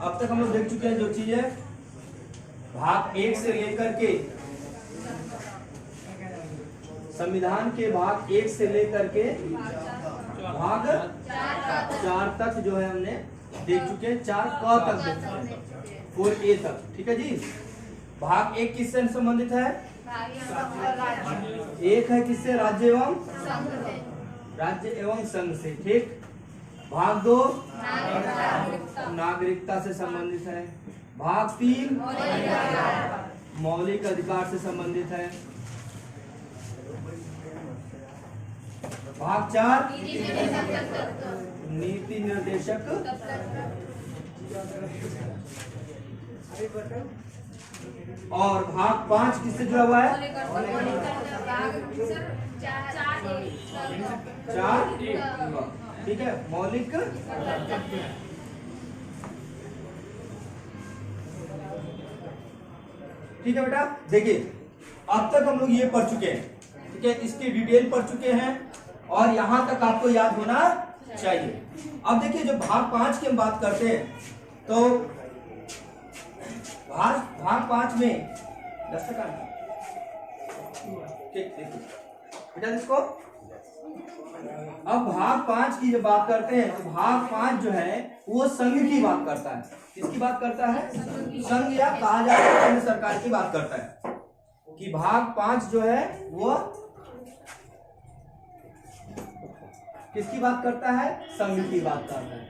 अब तक हम लोग देख चुके हैं जो चीजें भाग 1 से लेकर के संविधान के भाग 1 से लेकर के भाग 4 तक जो है हमने देख चुके हैं। 4 क तक देख चुके हैं, 4A तक। ठीक है जी। भाग 1 किससे संबंधित है? एक है किससे? राज्य एवं संघ से। ठीक। भाग 2 नागरिकता से संबंधित है। भाग 3 मौलिक अधिकार से संबंधित है। भाग 4 नीति निर्देशक और भाग 5 किससे जुड़ा हुआ है? 4। ठीक है, मौलिक ठीक है बेटा। देखिए अब तक हम लोग ये पढ़ चुके हैं, ठीक है, इसकी डिटेल पढ़ चुके हैं और यहां तक आपको याद होना चाहिए। अब देखिए जो भाग 5 की हम बात करते हैं तो भाग 5 में 10 ठीक देखिए बेटा इसको। अब भाग 5 की जब बात करते हैं तो भाग 5 जो है वो संघ की बात करता है। किसकी बात करता है? संघ, या कहा जाए तो केंद्र सरकार की बात करता है कि भाग 5 जो है वो किसकी बात करता है? संघ की बात करता है।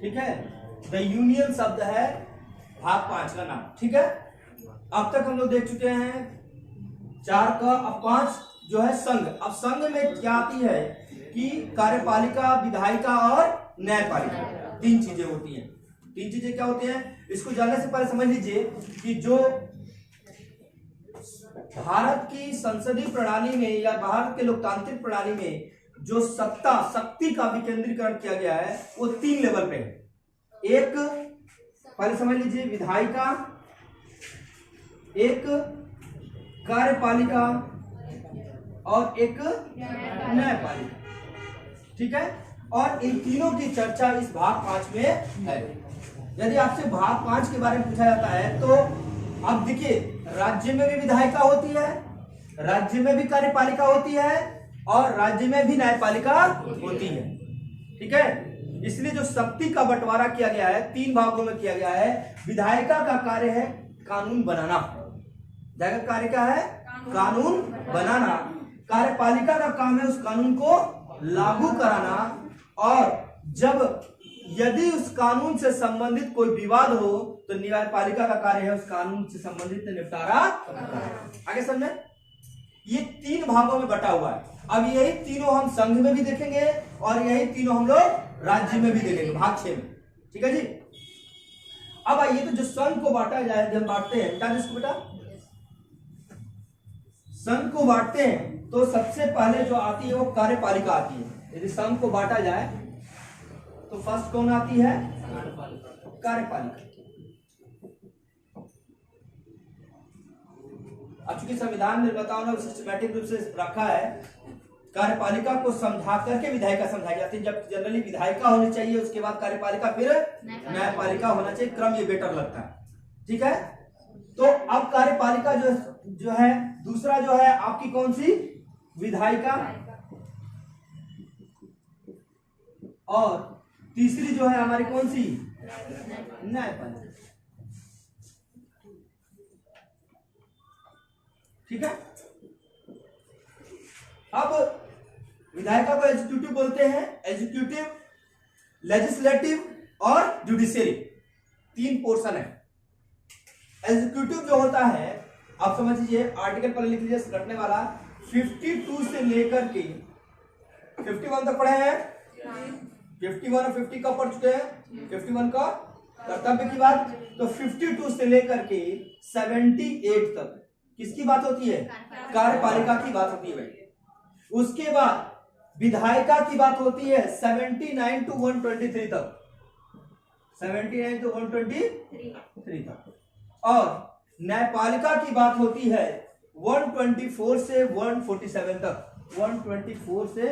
ठीक है, द यूनियन शब्द है भाग 5 का नाम। ठीक है, अब तक हम लोग देख चुके हैं 4 का। अब 5 जो है संघ। अब संघ में क्या आती है कि कार्यपालिका, विधायिका और न्यायपालिका, 3 चीजें होती हैं। 3 चीजें क्या होती हैं? इसको जानने से पहले समझ लीजिए कि जो भारत की संसदीय प्रणाली में या भारत के लोकतांत्रिक प्रणाली में जो शक्ति का विकेंद्रीकरण किया गया है वो 3 लेवल पे है। एक पहले समझ लीजिए विधायिका, एक कार्यपालिका और एक न्यायपालिका। ठीक है, और इन तीनों की चर्चा इस भाग 5 में है। यदि आपसे भाग 5 के बारे में पूछा जाता है तो अब देखिए राज्य में भी विधायिका होती है, राज्य में भी कार्यपालिका होती है और राज्य में भी न्यायपालिका होती है। ठीक है, इसलिए जो शक्ति का बंटवारा किया गया है 3 भागों में किया गया है। विधायिका का कार्य है कानून बनाना, विधायिका का कार्य क्या है? कानून बनाना। कार्यपालिका का काम है उस कानून को लागू कराना, और जब यदि उस कानून से संबंधित कोई विवाद हो तो न्यायपालिका का कार्य है उस कानून से संबंधित निपटारा। आगे समझे? ये 3 भागों में बटा हुआ है। अब यही तीनों हम संघ में भी देखेंगे और यही तीनों हम लोग राज्य में भी देखेंगे भाग 6 में। ठीक है जी। अब आइए तो जो संघ को बांटा जाए, जब बांटते हैं क्या जिसको बेटा संघ को बांटते हैं तो सबसे पहले जो आती है वो कार्यपालिका आती है। यदि संघ को बांटा जाए तो फर्स्ट कौन आती है? कार्यपालिका। अब चूंकि संविधान निर्माताओं ने सिस्टमैटिक रूप से रखा है, कार्यपालिका को समझा करके विधायिका समझाई जाती है। जब जनरली विधायिका होनी चाहिए, उसके बाद कार्यपालिका, फिर न्यायपालिका होना चाहिए, क्रम ये बेटर लगता है। ठीक है, तो अब कार्यपालिका जो है, दूसरा जो है आपकी कौन सी? विधायिका, और तीसरी जो है हमारी कौन सी? न्यायपालिका। ठीक है, अब विधायिका को एग्जीक्यूटिव बोलते हैं, एग्जीक्यूटिव, लेजिस्लेटिव और जुडिशियरी, 3 पोर्शन है। एग्जीक्यूटिव जो होता है, आप समझ लीजिए, आर्टिकल पर लिख लीजिए रटने वाला, 52 से लेकर के 51 तक पढ़े हैं। 51 और 50 कब पढ़ चुके हैं? 51 का कर्तव्य की बात। तो 52 से लेकर के 78 तक किसकी बात होती है? कार्यपालिका की बात होती है भाई। उसके बाद विधायिका की बात होती है 79 to 123 तक, 79 to 123 तक, और न्यायपालिका की बात होती है 124 से 147 तक, 124 से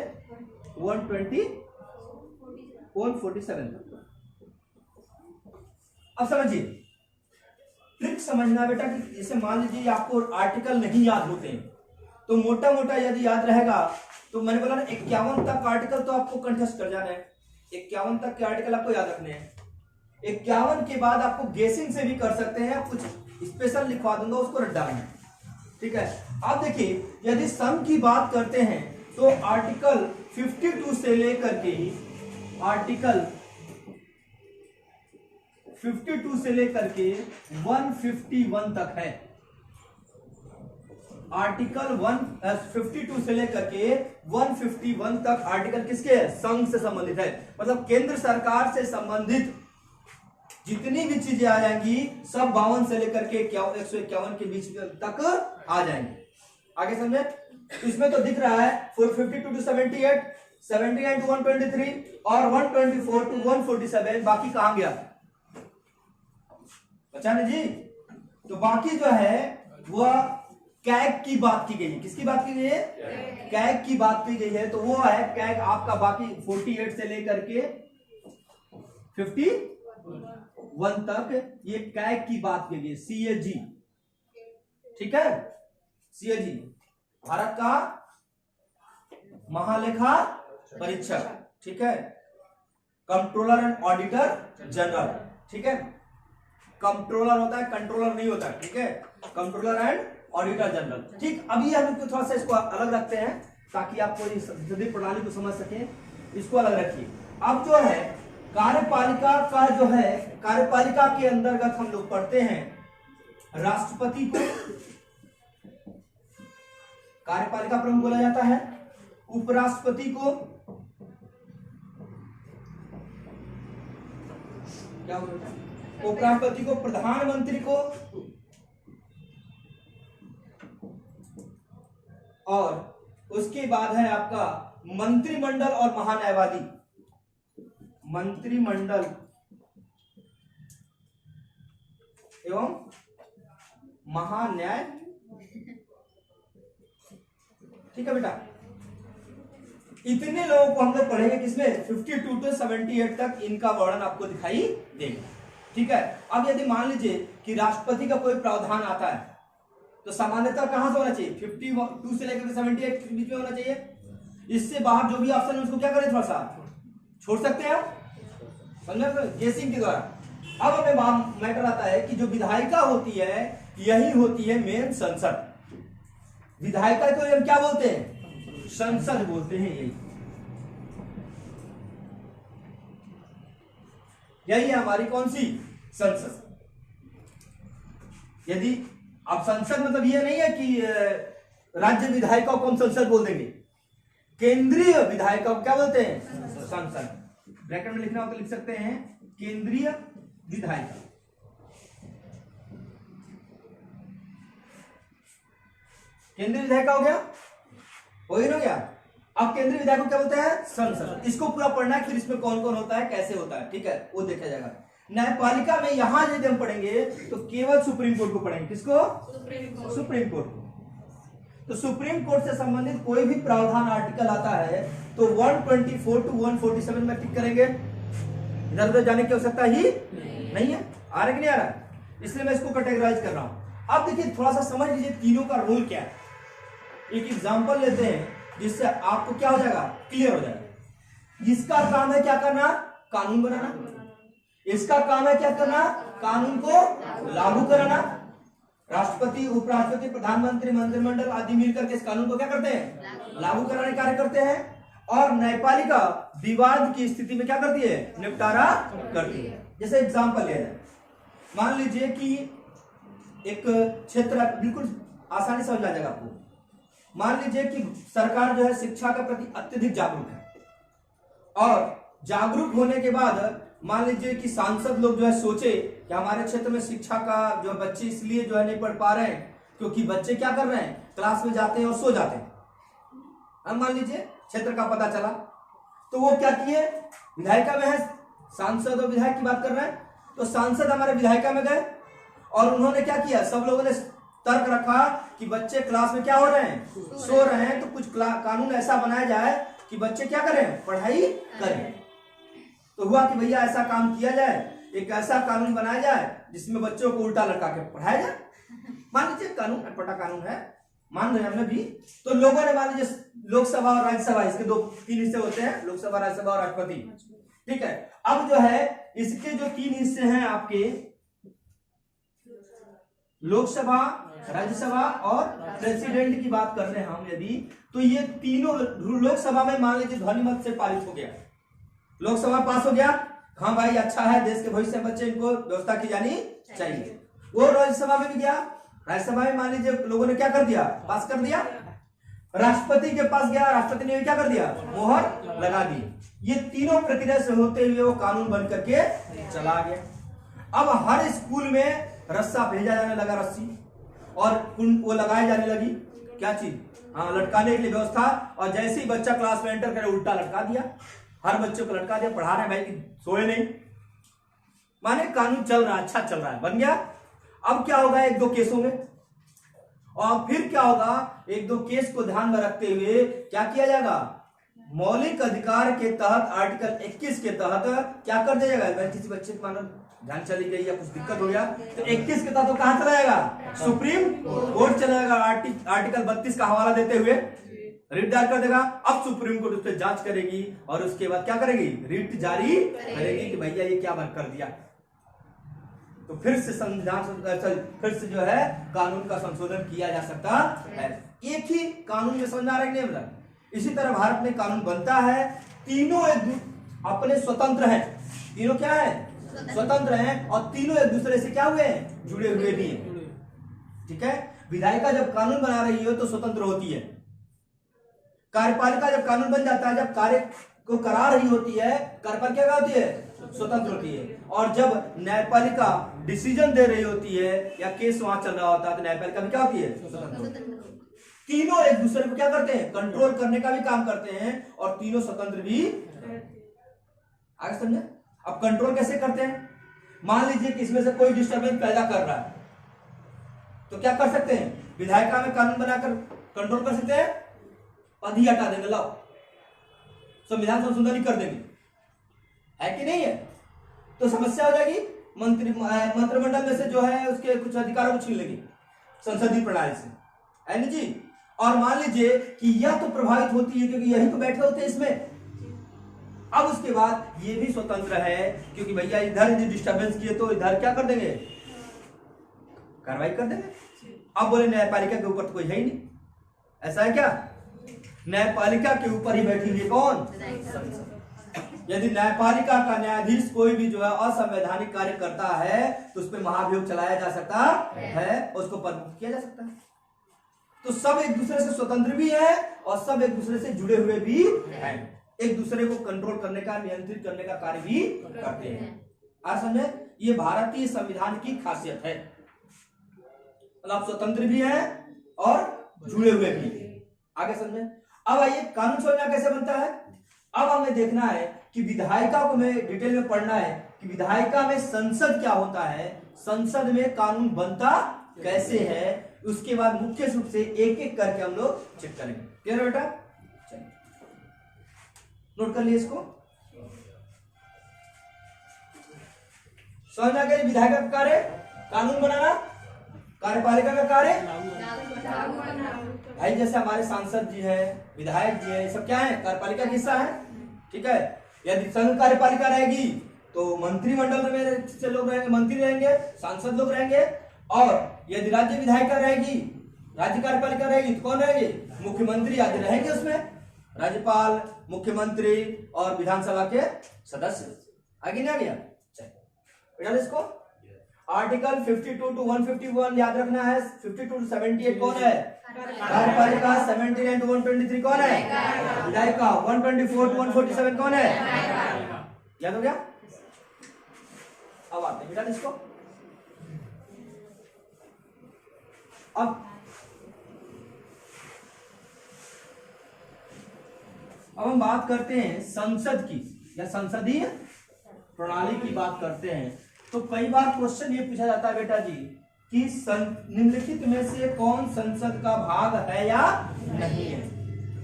147 तक। अब समझिए, ट्रिक समझना बेटा कि जैसे मान लीजिए आपको आर्टिकल नहीं याद होते हैं, तो मोटा मोटा यदि याद रहेगा तो मैंने बोला ना 51 तक आर्टिकल तो आपको कंठस्थ कर जाना है, 51 तक के आर्टिकल आपको याद रखने हैं। 51 के बाद आपको गेसिंग से भी कर सकते हैं, कुछ स्पेशल लिखवा दूंगा उसको रट डालना, ठीक है। अब देखिए यदि सम की बात करते हैं तो आर्टिकल 52 से लेकर के आर्टिकल 52 से लेकर के 151 तक है। आर्टिकल 152 से लेकर के 151 तक आर्टिकल किसके है? संघ से संबंधित है, मतलब केंद्र सरकार से संबंधित जितनी भी चीजें आ जाएंगी सब 52 से लेकर के 151 के बीच तक आ जाएंगे। आगे समझे? तो इसमें तो दिख रहा है 452 टू 78, 79 टू 123 और 124 टू 147, बाकी कहां गया? बचाने जी। तो बाकी जो है वह कैग की बात की गई है। किसकी बात की गई है? कैग की बात की गई है। तो वो है कैग आपका बाकी 48 से लेकर के 51 तक ये कैग की बात की गई है। CAG, ठीक है, CAG भारत का महालेखा परीक्षक, ठीक है, कंट्रोलर एंड ऑडिटर जनरल, ठीक है। कंट्रोलर होता है, कंट्रोलर नहीं होता, ठीक है, कंट्रोलर एंड ऑडिटर जनरल, ठीक। अभी हम थोड़ा सा इसको अलग रखते हैं ताकि आप कोई सभी प्रणाली को समझ सकें, इसको अलग रखिए। अब जो है कार्यपालिका का जो है, कार्यपालिका के अंतर्गत हम लोग पढ़ते हैं राष्ट्रपति को कार्यपालिका प्रमुख बोला जाता है, उपराष्ट्रपति को क्या बोलते हैं? उपराष्ट्रपति को, प्रधानमंत्री को, और उसके बाद है आपका मंत्रिमंडल और महान्यायवादी। मंत्रिमंडल एवं महान्याय, ठीक है बेटा। इतने लोगों को हम लोग पढ़ेंगे किसमें? 52 to 78 तक इनका वर्णन आपको दिखाई देगा, ठीक है। अब यदि मान लीजिए कि राष्ट्रपति का कोई प्रावधान आता है तो सामान्यतः कहां से होना चाहिए? 52 से लेकर 78 के बीच में होना चाहिए। इससे बाहर जो भी ऑप्शन है उसको क्या करें, थोड़ा सा छोड़ सकते हैं, समझ रहे? गेसिंग के द्वारा। अब हमें मैटर आता है कि जो विधायिका होती है यही होती है मेन संसद। विधायिका को हम क्या बोलते हैं? संसद बोलते हैं। यही है हमारी कौन सी? संसद। यदि अब संसद मतलब यह नहीं है कि राज्य विधायिका को हम संसद बोल देंगे, केंद्रीय विधायिका को क्या बोलते हैं? संसद। ब्रैकेट में लिखना हो तो लिख सकते हैं केंद्रीय विधायिका। केंद्रीय विधायिका हो गया, हो गया। अब केंद्रीय विधायक को क्या बोलते हैं? संसद। इसको पूरा पढ़ना है, फिर इसमें कौन कौन होता है, कैसे होता है, ठीक है, वो देखा जाएगा। न्यायपालिका में यहां यदि हम पढ़ेंगे तो केवल सुप्रीम कोर्ट को पढ़ेंगे। किसको? सुप्रीम कोर्ट को। तो सुप्रीम कोर्ट से संबंधित कोई भी प्रावधान आर्टिकल आता है तो 124 टू 147 में टिक करेंगे। इधर उधर जाने की आवश्यकता ही नहीं है। आ रहा कि नहीं आ रहा? इसलिए मैं इसको कैटेगराइज कर रहा हूं। अब देखिए थोड़ा सा समझ लीजिए तीनों का रोल क्या है। एक एग्जांपल लेते हैं जिससे आपको क्या हो जाएगा, क्लियर हो जाएगा। इसका काम है क्या करना? कानून बनाना। इसका काम है क्या करना? कानून को लागू कराना। राष्ट्रपति, उपराष्ट्रपति, प्रधानमंत्री, मंत्रिमंडल आदि मिलकर के इस कानून को क्या करते हैं? लागू कराने कार्य करते हैं। और न्यायपालिका विवाद की स्थिति में क्या करती है? निपटारा करती है। जैसे एग्जांपल ले रहे, मान लीजिए कि एक क्षेत्र, बिल्कुल आसानी समझ आ जाएगा आपको। मान लीजिए कि सरकार जो है शिक्षा के प्रति अत्यधिक जागरूक है और जागरूक होने के बाद मान लीजिए कि सांसद लोग जो है सोचे कि हमारे क्षेत्र में शिक्षा का जो बच्चे इसलिए जो है नहीं पढ़ पा रहे हैं क्योंकि बच्चे क्या कर रहे हैं, क्लास में जाते हैं और सो जाते हैं। अब मान लीजिए क्षेत्र का पता चला तो वो क्या किए, विधायिका में है, सांसद और विधायक की बात कर रहे हैं, तो सांसद हमारे विधायिका में गए और उन्होंने क्या किया, सब लोगों ने तर्क रखा कि बच्चे क्लास में क्या हो रहे हैं, सो रहे हैं, तो कुछ कानून ऐसा बनाया जाए कि बच्चे क्या करें, पढ़ाई करें। तो हुआ कि भैया ऐसा काम किया जाए एक ऐसा कानून बनाया जाए जिसमें बच्चों को उल्टा लटका के पढ़ाया जाए। मान लीजिए कानून अटपटा कानून है, मान रहे हमने भी, तो लोगों ने मान लीजिए लोकसभा और राज्यसभा, इसके 2-3 हिस्से होते हैं, लोकसभा, राज्यसभा और राष्ट्रपति, ठीक है। अब जो है इसके जो 3 हिस्से हैं आपके, लोकसभा, राज्यसभा और प्रेसिडेंट की बात कर रहे हैं हम यदि, तो ये तीनों लोकसभा में मान लीजिए ध्वनि मत से पारित हो गया, लोकसभा पास हो गया, हाँ भाई अच्छा है, देश के भविष्य में बच्चे इनको व्यवस्था की जानी चाहिए। वो राज्यसभा में भी गया, राज्यसभा में मान लीजिए लोगों ने क्या कर दिया, पास कर दिया, राष्ट्रपति के पास गया, राष्ट्रपति ने क्या कर दिया, मोहर लगा दी। ये तीनों प्रक्रिया से होते हुए वो कानून बन करके चला गया। अब हर स्कूल में रस्सा भेजा जाने लगा, रस्सी, और वो लगाई जाने लगी, क्या चीज, हाँ, लटकाने के लिए व्यवस्था। और जैसे ही बच्चा क्लास में एंटर करे उल्टा लटका दिया, हर बच्चों को लटका दिया, पढ़ा रहे भाई कि सोए नहीं, माने कानून चल रहा है, अच्छा चल रहा है, बन गया। अब क्या होगा, 1-2 केस होंगे, और फिर क्या होगा, 1-2 केस को ध्यान में रखते हुए क्या किया जाएगा, मौलिक अधिकार के तहत आर्टिकल 21 के तहत क्या कर दिया जाएगा, अगर किसी बच्चे को मानो ध्यान चली गई या कुछ दिक्कत हो गया तो 21 के तहत तो कहां चला जाएगा, सुप्रीम कोर्ट चला जाएगा। आर्टिकल 32 का हवाला देते हुए रिट दायर कर देगा। अब सुप्रीम कोर्ट उस पर जांच करेगी और उसके बाद क्या करेगी, रिट जारी करेगी कि भैया ये क्या कर दिया। तो फिर से संविधान, फिर से जो है कानून का संशोधन किया जा सकता है। एक ही कानून में समझ आ रहा है नहीं बता। इसी तरह भारत में कानून बनता है, तीनों अपने स्वतंत्र हैं, तीनों क्या है, स्वतंत्र हैं, और तीनों एक दूसरे से क्या हुए हैं, जुड़े हुए भी हैं, ठीक है। विधायिका जब कानून बना रही हो तो स्वतंत्र होती है, कार्यपालिका जब कानून बन जाता है, जब कार्य को करा रही होती है, कार्यपालिका क्या होती है, स्वतंत्र होती है। और जब न्यायपालिका डिसीजन दे रही होती है या केस वहां चल रहा होता है तो न्यायपालिका भी क्या होती है, स्वतंत्र। तीनों एक दूसरे को क्या करते हैं, कंट्रोल करने का भी काम करते हैं, और तीनों स्वतंत्र भी। आगे समझे। अब कंट्रोल कैसे करते हैं, मान लीजिए कि इसमें से कोई डिस्टर्बेंस पैदा कर रहा है तो क्या कर सकते हैं, विधायिका में कानून बनाकर कंट्रोल कर सकते हैं, पद ही हटा देंगे, लाओ संविधान संशोधन ही कर देंगे, है कि नहीं है। तो समस्या हो जाएगी, मंत्रिमंडल में से जो है उसके कुछ अधिकारों को छीन लेंगे संसदीय प्रणाली से, है ना जी। और मान लीजिए कि यह तो प्रभावित होती है क्योंकि यही तो बैठे होते हैं इसमें। अब उसके बाद ये भी स्वतंत्र है क्योंकि भैया इधर डिस्टर्बेंस किए तो इधर क्या कर देंगे, कार्रवाई कर देंगे। अब बोले न्यायपालिका के ऊपर तो कोई है ही नहीं, ऐसा है क्या, न्यायपालिका के ऊपर ही बैठी हुई कौन, यदि न्यायपालिका का न्यायाधीश कोई भी जो है असंवैधानिक कार्य करता है तो उस पर महाभियोग चलाया जा सकता है, उसको पदमुक्त किया जा सकता है। तो सब एक दूसरे से स्वतंत्र भी है और सब एक दूसरे से जुड़े हुए भी हैं, एक दूसरे को कंट्रोल करने का, नियंत्रित करने का कार्य भी करते हैं। आप समझे, ये भारतीय संविधान की खासियत है, मतलब स्वतंत्र भी है और जुड़े हुए भी। आगे समझे। अब आइए कानून समझना कैसे बनता है। अब हमें देखना है कि विधायिका को में डिटेल में पढ़ना है कि विधायिका में संसद क्या होता है, संसद में कानून बनता कैसे है, उसके बाद मुख्य रूप से एक एक करके हम लोग चेक करेंगे। क्लियर बेटा, चलिए नोट कर लिए इसको। समझ आ गया, विधायिका का कार्य कानून बनाना, कार्यपालिका का कार्य भाई जैसे हमारे सांसद जी है, विधायक जी है, ये सब क्या है, कार्यपालिका का हिस्सा है, ठीक है। यदि संघ कार्यपालिका रहेगी तो मंत्रिमंडल में से लोग रहेंगे, मंत्री रहेंगे, सांसद लोग रहेंगे, और यदि राज्य विधायिका रहेगी, राज्य कार्यपालिका रहेगी तो कौन रहेंगे, मुख्यमंत्री आदि रहेंगे उसमें, राज्यपाल, मुख्यमंत्री और विधानसभा के सदस्य। आगे नहीं आ गया, चलिए इसको आर्टिकल 52 to 151 याद रखना है। 52 to 78 कौन है, कार्यपालिका। 79 to 123 कौन है, विधायिका। 124 to 147 कौन है, याद हो गया। अब आते हैं बेटा इसको। अब हम बात करते हैं संसद की या संसदीय प्रणाली की बात करते हैं। तो कई बार क्वेश्चन ये पूछा जाता है बेटा जी कि निम्नलिखित में से कौन संसद का भाग है या नहीं है।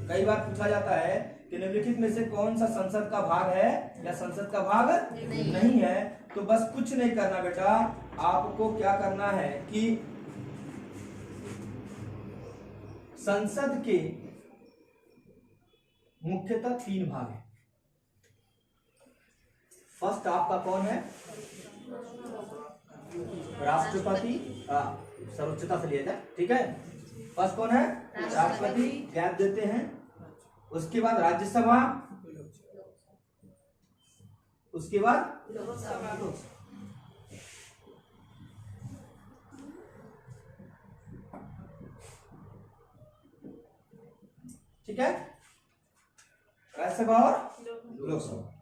कई बार पूछा जाता है कि निम्नलिखित में से कौन सा संसद का भाग है या संसद का भाग नहीं है। तो बस कुछ नहीं करना बेटा, आपको क्या करना है कि संसद के मुख्यतः 3 भाग हैं। फर्स्ट आपका कौन है? राष्ट्रपति, सर्वोच्चता से लिया जाए, ठीक है। फर्स्ट कौन है? राष्ट्रपति, गैप देते हैं। उसके बाद राज्यसभा, उसके बाद लोकसभा। ठीक है, राज्यसभा और लोकसभा।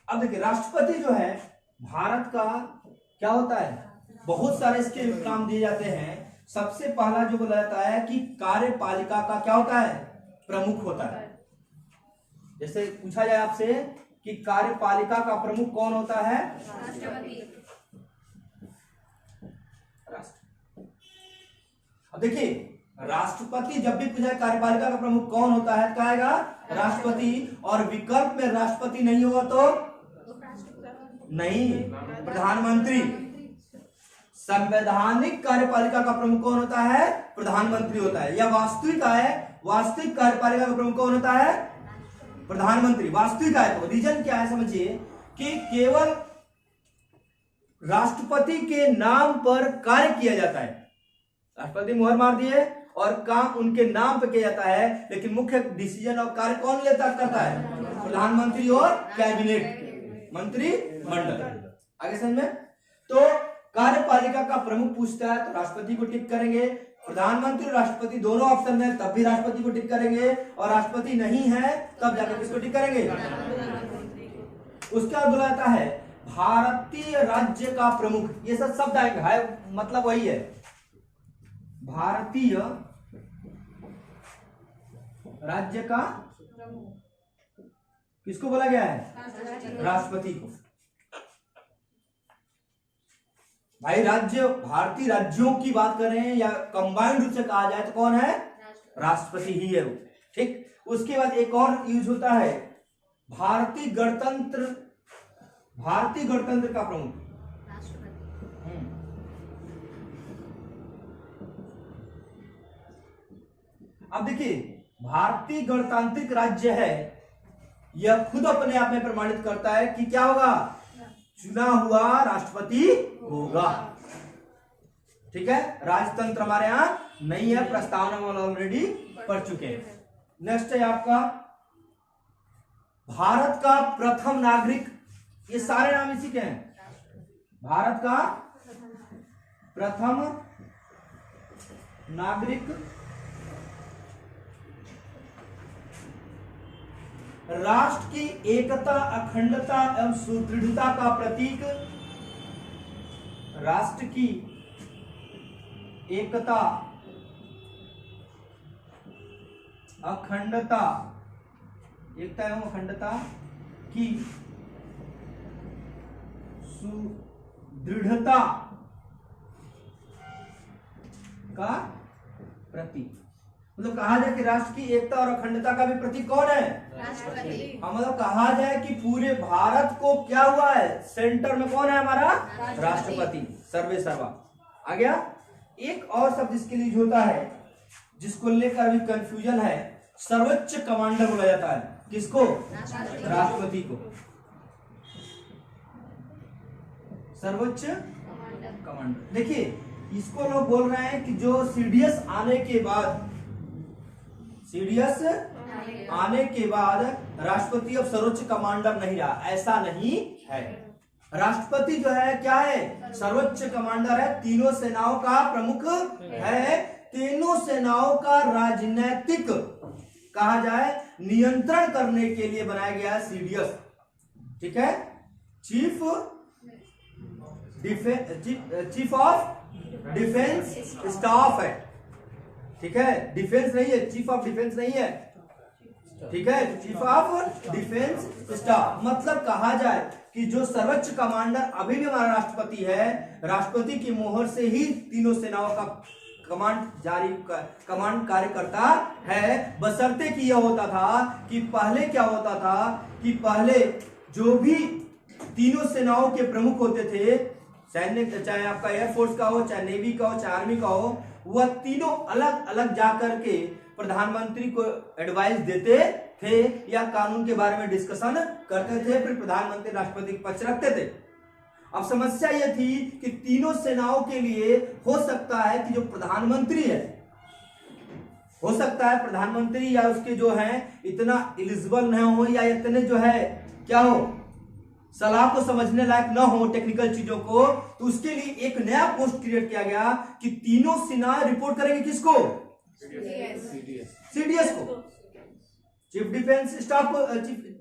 अब देखिए, राष्ट्रपति जो है भारत का क्या होता है, बहुत सारे इसके नाम दिए जाते हैं। सबसे पहला जो बोला जाता है कि कार्यपालिका का क्या होता है, प्रमुख होता है। जैसे पूछा जाए आपसे कि कार्यपालिका का प्रमुख कौन होता है? राष्ट्रपति। अब देखिए, राष्ट्रपति जब भी पूछा कार्यपालिका का प्रमुख कौन होता है, क्या आएगा? राष्ट्रपति। और विकल्प में राष्ट्रपति नहीं होगा तो नहीं, प्रधानमंत्री। संवैधानिक कार्यपालिका का प्रमुख कौन होता है? प्रधानमंत्री होता है। या वास्तविक है, वास्तविक कार्यपालिका का प्रमुख कौन होता है? प्रधानमंत्री। वास्तविक है तो रीजन क्या है समझिए कि केवल राष्ट्रपति के नाम पर कार्य किया जाता है। राष्ट्रपति मुहर मार दिए और काम उनके नाम पर किया जाता है, लेकिन मुख्य डिसीजन और कार्य कौन करता है? प्रधानमंत्री और कैबिनेट मंत्रिमंडल। आगे समझ में? तो कार्यपालिका का प्रमुख पूछता है तो राष्ट्रपति को टिक करेंगे। प्रधानमंत्री और राष्ट्रपति दोनों ऑप्शन में तब भी राष्ट्रपति को टिक करेंगे, और राष्ट्रपति नहीं है तब जाकर किसको टिक करेंगे? उसके बाद बोला जाता है भारतीय राज्य का प्रमुख। ये सब शब्द आएंगे, है मतलब वही है। भारतीय राज्य का किसको बोला गया है? राष्ट्रपति को। भाई राज्य, भारतीय राज्यों की बात करें या कंबाइंड रूप से कहा जाए तो कौन है? राष्ट्रपति ही है वो। ठीक, उसके बाद एक और यूज होता है भारतीय गणतंत्र का प्रमुख राष्ट्रपति। अब देखिए, भारतीय गणतांत्रिक राज्य है, यह खुद अपने आप में प्रमाणित करता है कि क्या होगा? चुना हुआ राष्ट्रपति होगा। ठीक है, राजतंत्र हमारे यहां नहीं है, प्रस्तावना में ऑलरेडी पढ़ चुके हैं। नेक्स्ट है आपका भारत का प्रथम नागरिक। ये सारे नाम इसी के हैं। भारत का प्रथम नागरिक, राष्ट्र की एकता, अखंडता एवं सुदृढ़ता का प्रतीक। राष्ट्र की एकता, अखंडता, एकता एवं अखंडता की सुदृढ़ता का प्रतीक। मतलब कहा जाए कि राष्ट्र की एकता और अखंडता का भी प्रतीक कौन है? राष्ट्रपति। मतलब कहा जाए कि पूरे भारत को क्या हुआ है, सेंटर में कौन है हमारा? राष्ट्रपति। सर्वे सर्वा। आ गया। एक और शब्द इसके लिए होता है जिसको लेकर अभी कंफ्यूजन है, सर्वोच्च कमांडर बोला जाता है। किसको? राष्ट्रपति को सर्वोच्च कमांडर। देखिए, इसको लोग बोल रहे हैं कि जो सीडीएस आने के बाद, सीडीएस आने के बाद राष्ट्रपति अब सर्वोच्च कमांडर नहीं रहा। ऐसा नहीं है। राष्ट्रपति जो है क्या है? सर्वोच्च कमांडर है, तीनों सेनाओं का प्रमुख है, तीनों सेनाओं का राजनैतिक कहा जाए नियंत्रण करने के लिए बनाया गया है सीडीएस। ठीक है, चीफ ऑफ डिफेंस स्टाफ है। ठीक है, डिफेंस नहीं है, चीफ ऑफ डिफेंस नहीं है, ठीक है, चीफ ऑफ डिफेंस स्टाफ मतलब कहा जाए कि जो सर्वोच्च कमांडर अभी भी हमारा राष्ट्रपति है, राष्ट्रपति की मोहर से ही तीनों सेनाओं का कमांड कार्य करता है। बशर्ते कि यह होता था कि पहले क्या होता था कि पहले जो भी तीनों सेनाओं के प्रमुख होते थे, सैन्य चाहे आपका एयरफोर्स का हो, चाहे नेवी का हो, चाहे आर्मी का हो, वह तीनों अलग अलग जाकर के प्रधानमंत्री को एडवाइस देते थे या कानून के बारे में डिस्कशन करते थे, फिर प्रधानमंत्री राष्ट्रपति के पक्ष रखते थे। अब समस्या यह थी कि तीनों सेनाओं के लिए हो सकता है कि जो प्रधानमंत्री है, हो सकता है प्रधानमंत्री या उसके जो है इतना एलिजिबल न हो या इतने जो है क्या हो सलाह को समझने लायक न हो टेक्निकल चीजों को, तो उसके लिए एक नया पोस्ट क्रिएट किया गया कि तीनों सेना रिपोर्ट करेंगे किसको? सीडीएस को, चीफ डिफेंस स्टाफ को,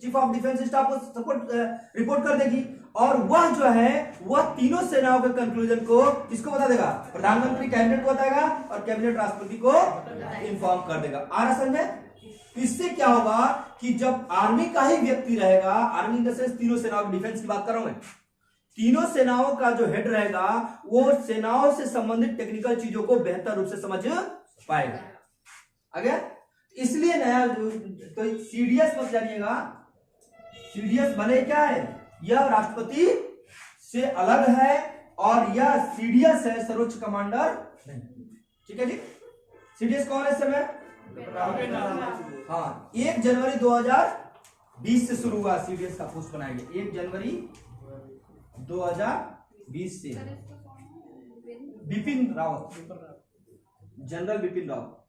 चीफ ऑफ डिफेंस स्टाफ को सपोर्ट रिपोर्ट कर देगी और वह जो है वह तीनों सेनाओं के कंक्लूजन को किसको बता देगा? प्रधानमंत्री कैबिनेट को बताएगा और कैबिनेट राष्ट्रपति को इन्फॉर्म कर देगा। आ रहा समझ में? इससे क्या होगा कि जब आर्मी का ही व्यक्ति रहेगा, आर्मी इन द सेंस तीनों सेनाओं की डिफेंस की बात कर रहा हूं मैं, तीनों सेनाओं का जो हेड रहेगा वो सेनाओं से संबंधित टेक्निकल चीजों को बेहतर रूप से समझ पाएगा। आगे इसलिए नया तो सीडीएस मत जानिएगा, सीडीएस बने क्या है? यह राष्ट्रपति से अलग है और यह सीडीएस है सर्वोच्च कमांडर। ठीक है जी, सीडीएस कौन है समय? हाँ, 1 जनवरी 2020 से शुरू हुआ सीडीएस का पोस्ट बनाया गया, 1 जनवरी 2020 से। Bipin Rawat, general Bipin Rawat,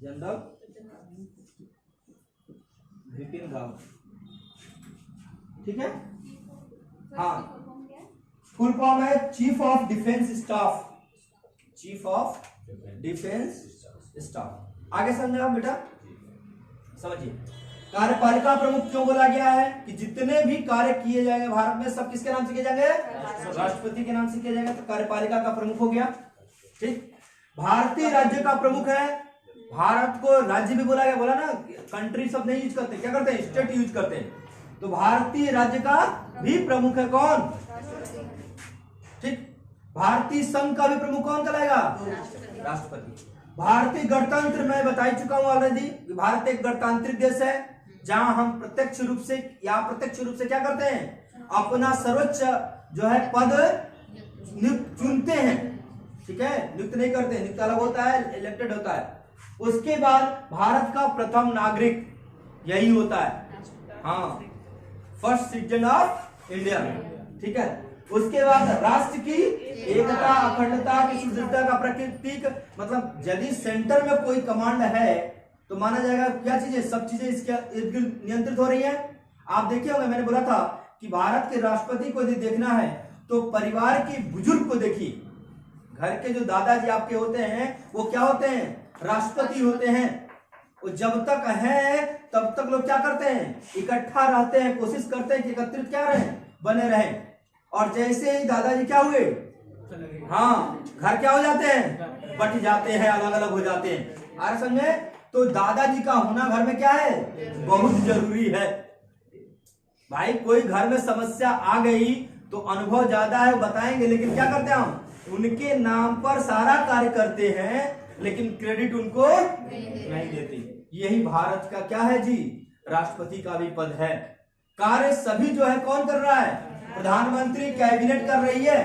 general Bipin Rawat. ठीक है, हाँ, फुल फॉर्म है chief of defence staff, chief of defence staff. आगे समझा बेटा, समझिए कार्यपालिका प्रमुख क्यों बोला गया है कि जितने भी कार्य किए जाएंगे भारत में सब किसके नाम से किए जाएंगे? राष्ट्रपति के नाम से किया जाएगा, तो कार्यपालिका का प्रमुख हो गया। ठीक, भारतीय राज्य का प्रमुख है, भारत को राज्य भी बोला गया, बोला ना कंट्री सब नहीं यूज करते, क्या करते हैं? स्टेट यूज करते हैं। तो भारतीय राज्य का भी प्रमुख है कौन? ठीक, भारतीय संघ का भी प्रमुख कौन कहलाएगा? राष्ट्रपति। भारतीय गणतंत्र मैं बता ही चुका हूं ऑलरेडी, भारत एक गणतांत्रिक देश है जहां हम प्रत्यक्ष रूप से या अप्रत्यक्ष रूप से क्या करते हैं? अपना सर्वोच्च जो है पद चुनते हैं। ठीक है, नियुक्त नहीं करते, नियुक्त अलग होता है, इलेक्टेड होता है। उसके बाद भारत का प्रथम नागरिक यही होता है, हाँ, फर्स्ट सिटीजन ऑफ इंडिया। ठीक है, उसके बाद राष्ट्र की एकता, अखंडता की सुदृढ़ता का प्रतीक, मतलब यदि सेंटर में कोई कमांड है तो माना जाएगा क्या चीजें, सब चीजें इसके इर्द गिर्द नियंत्रित हो रही हैं। आप देखे होंगे, मैंने बोला था कि भारत के राष्ट्रपति को यदि देखना है तो परिवार की बुजुर्ग को देखिए, घर के जो दादाजी आपके होते हैं वो क्या होते हैं? राष्ट्रपति होते हैं। वो जब तक है तब तक लोग क्या करते हैं? इकट्ठा रहते हैं, कोशिश करते हैं कि एकत्रित क्या रहे, बने रहें। और जैसे ही दादाजी क्या हुए, हाँ, घर क्या हो जाते हैं? बट जाते हैं, अलग अलग हो जाते हैं। आ समझे? तो दादाजी का होना घर में क्या है? बहुत जरूरी है भाई। कोई घर में समस्या आ गई तो अनुभव ज्यादा है, बताएंगे, लेकिन क्या करते हैं हम? उनके नाम पर सारा कार्य करते हैं, लेकिन क्रेडिट उनको नहीं देते। यही भारत का क्या है जी? राष्ट्रपति का भी पद है। कार्य सभी जो है कौन कर रहा है? प्रधानमंत्री, कैबिनेट कर रही है,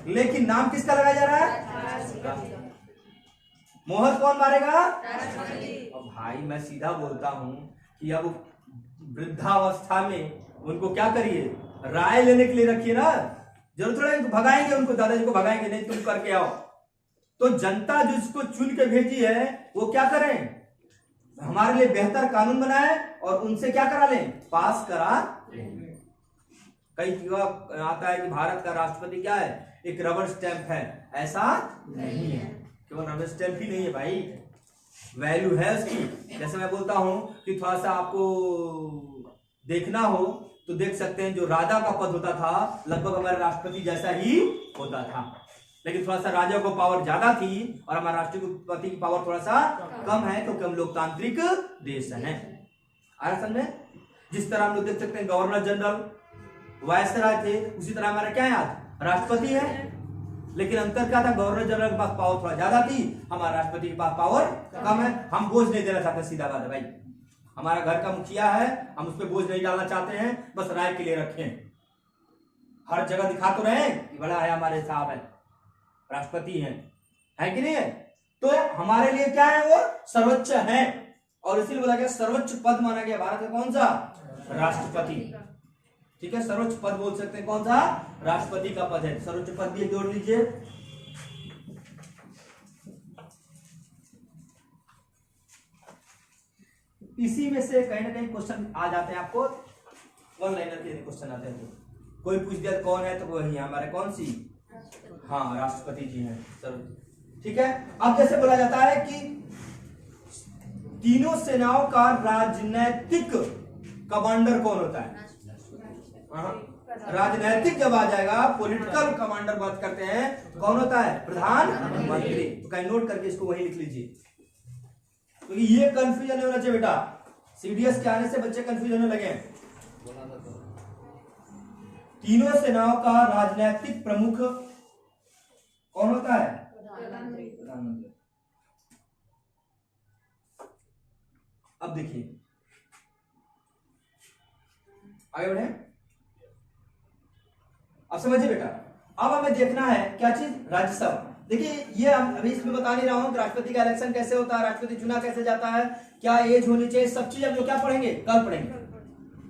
लेकिन नाम किसका लगाया जा रहा है? मोहर कौन मारेगा? अब भाई मैं सीधा बोलता हूं कि अब वृद्धावस्था में उनको क्या करिए? राय लेने के लिए रखिए ना, जरूर थोड़ा भगाएंगे उनको, दादाजी को भगाएंगे नहीं, तुम करके आओ। तो जनता जिसको चुन के भेजी है वो क्या करें? हमारे लिए बेहतर कानून बनाए और उनसे क्या करा लें? पास करा। कई जगह आता है कि भारत का राष्ट्रपति क्या है? एक रबर स्टैंप है, ऐसा नहीं है। केवल रबर स्टैंप ही नहीं है भाई, वैल्यू है उसकी। जैसे मैं बोलता हूं कि थोड़ा सा आपको देखना हो तो देख सकते हैं, जो राजा का पद होता था लगभग हमारे राष्ट्रपति जैसा ही होता था, लेकिन थोड़ा सा राजा को पावर ज्यादा थी और हमारे राष्ट्रपति की पावर थोड़ा सा कम है, क्योंकि हम लोकतांत्रिक देश हैं। आया समझ में? जिस तरह हम लोग देख सकते हैं गवर्नर जनरल, वायसराय थे, उसी तरह हमारा क्या है आज राष्ट्रपति है। लेकिन अंतर क्या था, गवर्नर जनरल के पास पावर थोड़ा ज्यादा थी, हमारे राष्ट्रपति के पास पावर कम है। हम बोझ नहीं देना चाहते, सीधा बात है भाई। हमारा घर का मुखिया है, हम उस पर बोझ नहीं डालना चाहते हैं, बस राय के लिए रखें। हर जगह दिखा तो रहे कि बड़ा है, हमारे साहब है, राष्ट्रपति है कि नहीं है? तो हमारे लिए क्या है, वो सर्वोच्च है। और इसीलिए बोला गया सर्वोच्च पद माना गया भारत का कौन सा, राष्ट्रपति। ठीक है, सर्वोच्च पद बोल सकते हैं, कौन सा, राष्ट्रपति का पद है। सर्वोच्च पद भी जोड़ लीजिए। इसी में से कहीं ना कहीं क्वेश्चन आ जाते हैं आपको, वन लाइनर के क्वेश्चन आते हैं। तो कोई पूछ दिया कौन है, तो वही हमारे कौन सी, हाँ राष्ट्रपति जी हैं सर। ठीक है, अब जैसे बोला जाता है कि तीनों सेनाओं का राजनैतिक कमांडर कौन होता है, राजनैतिक जब आ जाएगा, पॉलिटिकल कमांडर बात करते हैं, कौन होता है, प्रधानमंत्री। तो कहीं नोट करके इसको वही लिख लीजिए, क्योंकि तो ये कंफ्यूजन होना चाहिए बेटा। सीडीएस के आने से बच्चे कंफ्यूज होने लगे हैं। तीनों सेनाओं का राजनैतिक प्रमुख कौन होता है, प्रधानमंत्री। अब देखिए, आगे बढ़े, अब समझिए बेटा। अब हमें देखना है क्या चीज, राज्यसभा। देखिए ये अभी इसमें बता नहीं रहा हूं कि राष्ट्रपति का इलेक्शन कैसे होता है, राष्ट्रपति चुना कैसे जाता है, क्या एज होनी चाहिए, सब चीज हम लोग क्या पढ़ेंगे, कल पढ़ेंगे।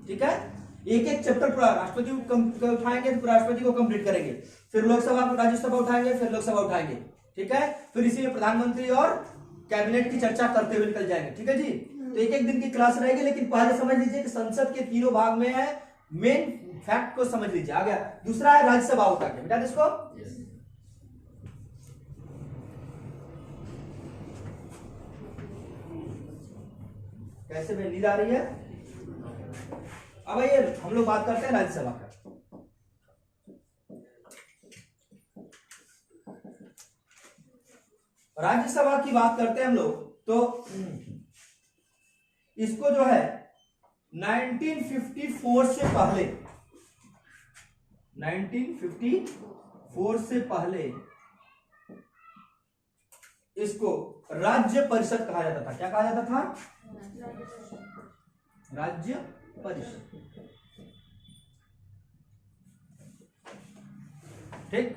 ठीक है, एक एक चैप्टर पूरा राष्ट्रपति को उठाएंगे, तो राष्ट्रपति को कंप्लीट करेंगे, फिर लोकसभा राज्यसभा उठाएंगे, फिर लोकसभा उठाएंगे। ठीक है, फिर इसी में प्रधानमंत्री और कैबिनेट की चर्चा करते हुए निकल जाएंगे। ठीक है जी, तो एक एक दिन की क्लास रहेगी। लेकिन पहले समझ लीजिए कि संसद के तीनों भाग में है, मेन फैक्ट को समझ लीजिए। आ गया, दूसरा है राज्यसभा होता है, बेटा इसको कैसे में नींद आ रही है। अब ये हम लोग बात करते हैं राज्यसभा का। राज्यसभा की बात करते हैं हम लोग, तो इसको जो है 1954 से पहले, 1954 से पहले इसको राज्य परिषद कहा जाता था। क्या कहा जाता था, राज्य परिषद। ठीक,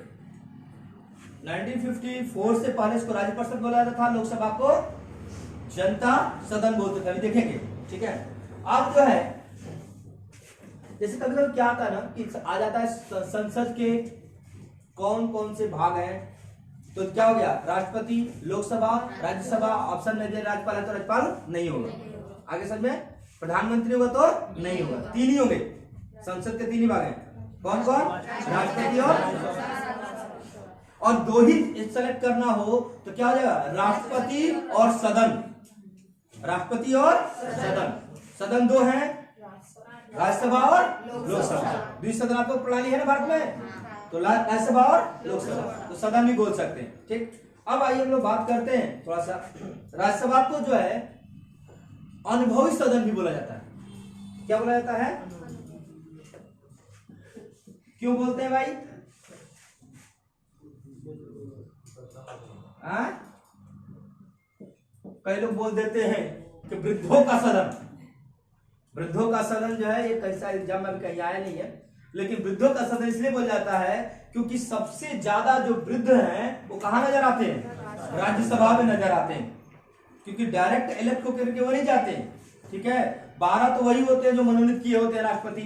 1954 से पहले इसको राज्य परिषद बोला जाता था, लोकसभा को जनता सदन बोलते थे। अभी देखेंगे। ठीक है, अब जो है जैसे कभी कभी क्या आता है ना कि आ जाता है संसद के कौन कौन से भाग हैं, तो क्या हो गया, राष्ट्रपति, लोकसभा, राज्यसभा। ऑप्शन में दे राज्यपाल है तो राज्यपाल नहीं होगा, आगे समझ में, प्रधानमंत्री होगा तो नहीं होगा, तीन ही होंगे। संसद के तीन ही भाग हैं, कौन कौन, राष्ट्रपति और दो ही सेलेक्ट करना हो तो क्या हो जाएगा, राष्ट्रपति और सदन। राष्ट्रपति और सदन, सदन दो हैं, राज्यसभा और लोकसभा। द्विसदनात्मक प्रणाली है ना भारत में, तो राज्यसभा और लोकसभा, तो सदन भी बोल सकते हैं। ठीक, अब आइए हम लोग बात करते हैं थोड़ा सा, राज्यसभा को जो है अनुभवी सदन भी बोला जाता है। क्या बोला जाता है, क्यों बोलते हैं भाई, कई लोग बोल देते हैं कि वृद्धों का सदन। वृद्धों का सदन जो है, ये कैसा एग्जाम में कहीं आया नहीं है, लेकिन वृद्धों का सदन इसलिए बोल जाता है क्योंकि सबसे ज्यादा जो वृद्ध हैं वो कहां नजर आते हैं, राज्यसभा में नजर आते हैं, क्योंकि डायरेक्ट इलेक्ट होकर के वो नहीं जाते। ठीक है, 12 तो वही होते हैं जो मनोनीत किए होते हैं राष्ट्रपति।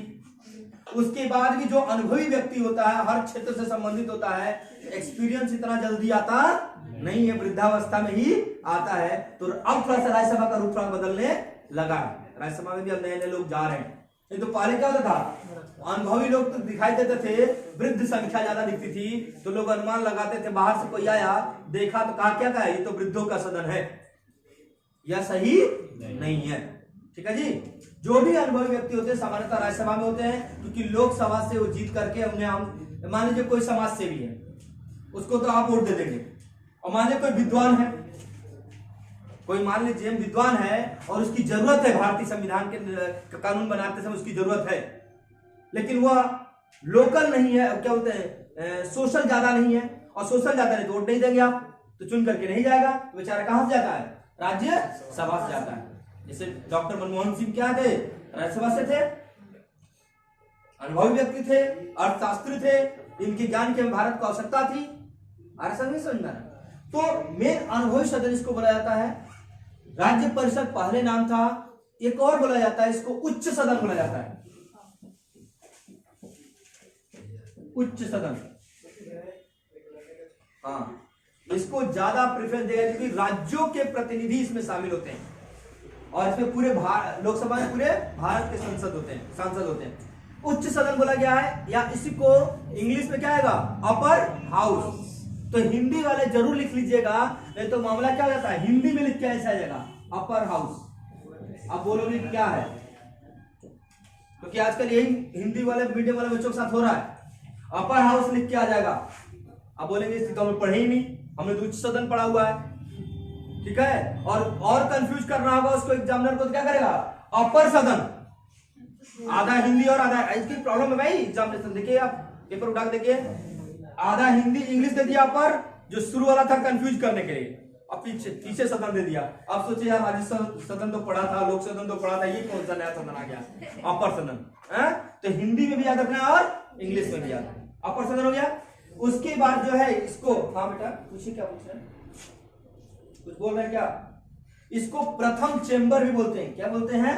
उसके बाद भी जो अनुभवी व्यक्ति होता है, हर क्षेत्र से संबंधित होता है, एक्सपीरियंस इतना जल्दी आता नहीं है, वृद्धावस्था में ही आता है। तो अब थोड़ा सा राज्यसभा का रूप बदलने लगा है, राज्यसभा में भी अब नए नए लोग जा रहे हैं। नहीं तो पहले क्या होता था, अनुभवी लोग तो दिखाई देते थे, वृद्ध संख्या ज्यादा दिखती थी, तो लोग अनुमान लगाते थे, बाहर से कोई आया देखा तो कहा क्या ये तो वृद्धों का सदन है, यह सही नहीं है। ठीक है जी, जो भी अनुभवी व्यक्ति होते हैं सामान्यतः राज्यसभा में होते हैं, क्योंकि लोकसभा से वो जीत करके उन्हें, हम मान लीजिए कोई समाज सेवी है, उसको तो आप वोट दे देंगे। और मान लीजिए कोई विद्वान है, कोई मान लीजिए विद्वान है और उसकी जरूरत है, भारतीय संविधान के कानून बनाते समय उसकी जरूरत है, लेकिन वह लोकल नहीं है, क्या बोलते हैं, सोशल ज्यादा नहीं है, और सोशल ज्यादा नहीं तो वोट नहीं देंगे आप, तो चुन करके नहीं जाएगा, तो बेचारा कहां से जाता है, राज्यसभा से जाता है। जैसे डॉक्टर मनमोहन सिंह क्या थे, राज्यसभा से थे, अनुभवी व्यक्ति थे, अर्थशास्त्री थे, इनके ज्ञान की भारत को आवश्यकता थी। ऐसा नहीं समझना है। तो मेन अनुभवी सदन इसको बोला जाता है। राज्य परिषद पहले नाम था, एक और बोला जाता है इसको उच्च सदन बोला जाता है, उच्च सदन। हाँ, इसको ज्यादा प्रेफरेंस देगा क्योंकि राज्यों के प्रतिनिधि इसमें शामिल होते हैं और इसमें पूरे लोकसभा में पूरे भारत के सांसद होते हैं। उच्च सदन बोला गया है, या इसी को इंग्लिश में क्या आएगा, अपर हाउस। तो हिंदी वाले जरूर लिख लीजिएगा, नहीं तो मामला क्या हो जाता है, हिंदी में लिख के ऐसा आ जाएगा अपर हाउस। अब बोलोगे क्या है, क्योंकि आजकल यही हिंदी वाले मीडियम वाले बच्चों के साथ हो रहा है, अपर हाउस लिख के आ जाएगा। अब बोलेंगे इसकी तो हमें पढ़े ही नहीं, हमने तो उच्च सदन पढ़ा हुआ है, ठीक है। और कंफ्यूज करना होगा उसको एग्जामिनर को, तो क्या करेगा, अपर सदन, आधा हिंदी और आधा, इसकी प्रॉब्लम है भाई एग्जामिनेशन। देखिए आप पेपर उठा के देखिए, आधा हिंदी इंग्लिश दे दिया अपर, जो शुरू वाला था कंफ्यूज करने के लिए, अब पीछे सदन दे दिया। अब सोचिए यार, राज्य सदन तो पढ़ा था, लोक सदन तो पढ़ा था, ये कौन सा नया सदन आ गया, अपर सदन है। तो हिंदी में भी याद रखना और इंग्लिश में भी याद रखना, अपर सदन हो गया। उसके बाद जो है इसको, हाँ बेटा पूछिए, क्या पूछ रहे हैं, कुछ बोल रहे हैं क्या, इसको प्रथम चेंबर भी बोलते हैं। क्या बोलते हैं,